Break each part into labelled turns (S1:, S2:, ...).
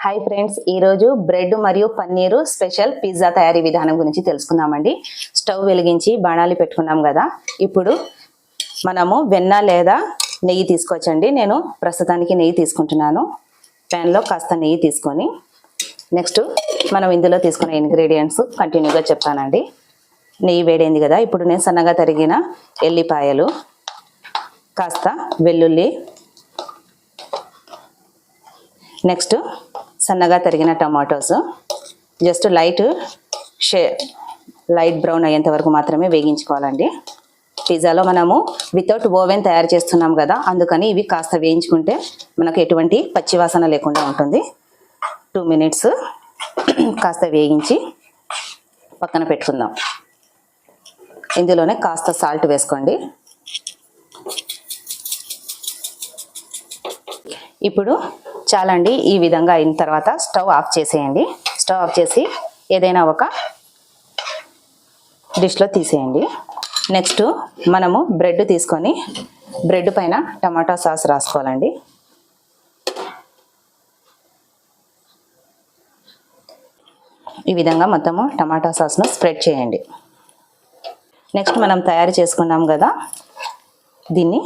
S1: Hi friends, ఈరోజు bread మరియు paneer special pizza తయారీ విధానం గురించి తెలుసుకుందామండి. స్టవ్ వెలిగించి బాణాలి పెట్టుకున్నాం కదా. ఇప్పుడు మనము వెన్న లేదా నెయ్యి తీసుకోవచ్చండి. నేను ప్రస్తుతానికి నెయ్యి తీసుకుంటున్నాను. ప్యాన్లో కాస్త నెయ్యి తీసుకొని నెక్స్ట్ మనం ఇందులో తీసుకునే ఇంగ్రీడియంట్స్ కంటిన్యూగా చెప్తానండి. నెయ్యి వేడైంది కదా. ఇప్పుడు నేను సన్నగా తరిగిన ఎల్లిపాయలు, కాస్త వెల్లుల్లి, నెక్స్ట్ సన్నగా తరిగిన టమాటోస్ జస్ట్ లైట్ బ్రౌన్ అయ్యేంత వరకు మాత్రమే వేగించుకోవాలండి. పిజ్జాలో మనము వితౌట్ ఓవెన్ తయారు చేస్తున్నాం కదా, అందుకని ఇవి కాస్త వేయించుకుంటే మనకు ఎటువంటి పచ్చివాసన లేకుండా ఉంటుంది. 2 minutes కాస్త వేగించి పక్కన పెట్టుకుందాం. ఇందులోనే కాస్త సాల్ట్ వేసుకోండి. ఇప్పుడు చాలండి. ఈ విధంగా అయిన తర్వాత స్టవ్ ఆఫ్ చేసేయండి. స్టవ్ ఆఫ్ చేసి ఏదైనా ఒక డిష్లో తీసేయండి. నెక్స్ట్ మనము బ్రెడ్ తీసుకొని బ్రెడ్ పైన టమాటా సాస్ రాసుకోవాలండి. ఈ విధంగా మొత్తము టమాటా సాస్ను స్ప్రెడ్ చేయండి. నెక్స్ట్ మనం తయారు చేసుకున్నాం కదా, దీన్ని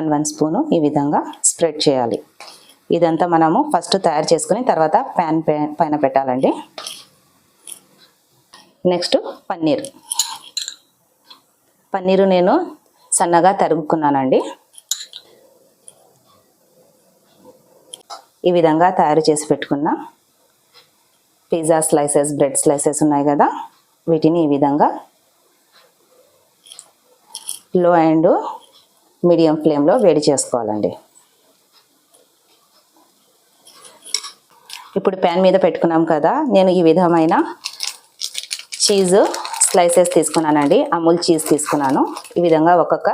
S1: 1 స్పూను ఈ విధంగా స్ప్రెడ్ చేయాలి. ఇదంతా మనము ఫస్ట్ తయారు చేసుకుని తర్వాత ప్యాన్ పైన పెట్టాలండి. నెక్స్ట్ పన్నీరు నేను సన్నగా తరుగుకున్నానండి. ఈ విధంగా తయారు చేసి పెట్టుకున్న పిజ్జా స్లైసెస్, బ్రెడ్ స్లైసెస్ ఉన్నాయి కదా, వీటిని ఈ విధంగా లో అండ్ మీడియం ఫ్లేమ్లో వేడి చేసుకోవాలండి. ఇప్పుడు ప్యాన్ మీద పెట్టుకున్నాం కదా, నేను ఈ విధమైన చీజ్ స్లైసెస్ తీసుకున్నానండి. అమూల్ చీజ్ తీసుకున్నాను. ఈ విధంగా ఒక్కొక్క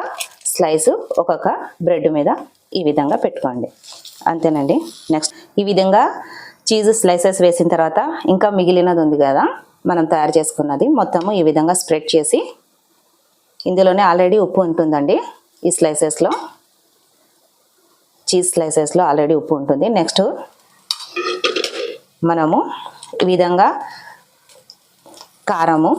S1: స్లైసు ఒక్కొక్క బ్రెడ్ మీద ఈ విధంగా పెట్టుకోండి. అంతేనండి. నెక్స్ట్ ఈ విధంగా చీజ్ స్లైసెస్ వేసిన తర్వాత ఇంకా మిగిలినది ఉంది కదా మనం తయారు చేసుకున్నది, మొత్తము ఈ విధంగా స్ప్రెడ్ చేసి, ఇందులోనే ఆల్రెడీ ఉప్పు ఉంటుందండి. ఈ స్లైసెస్లో, చీజ్ స్లైసెస్లో ఆల్రెడీ ఉప్పు ఉంటుంది. నెక్స్ట్ మనము ఈ విధంగా కారము,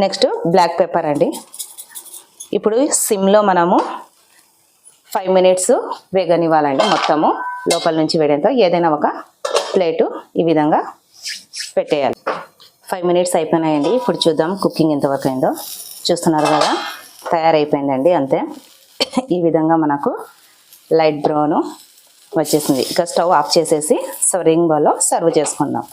S1: నెక్స్ట్ బ్లాక్ పెప్పర్ అండి. ఇప్పుడు సిమ్లో మనము 5 minutes వేగనివ్వాలండి. మొత్తము లోపల నుంచి వేడేంత ఏదైనా ఒక ప్లేటు ఈ విధంగా పెట్టేయాలి. 5 minutes అయిపోయినాయండి. ఇప్పుడు చూద్దాం కుకింగ్ ఎంతవరకు అయిందో. చూస్తున్నారు కదా, తయారైపోయిందండి. అంతే, ఈ విధంగా మనకు లైట్ బ్రౌన్ వచ్చేసింది. ఇక స్టవ్ ఆఫ్ చేసేసి సర్వింగ్ బౌల్లో సర్వ్ చేసుకుందాం.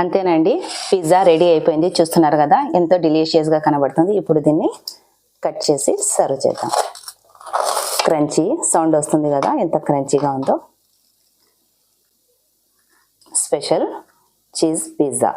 S1: అంతేనండి, పిజ్జా రెడీ అయిపోయింది. చూస్తున్నారు కదా, ఎంతో డెలిషియస్గా కనబడుతుంది. ఇప్పుడు దీన్ని కట్ చేసి సర్వ్ చేద్దాం. క్రంచీ సౌండ్ వస్తుంది కదా, ఎంత క్రంచీగా ఉందో. Special cheese pizza.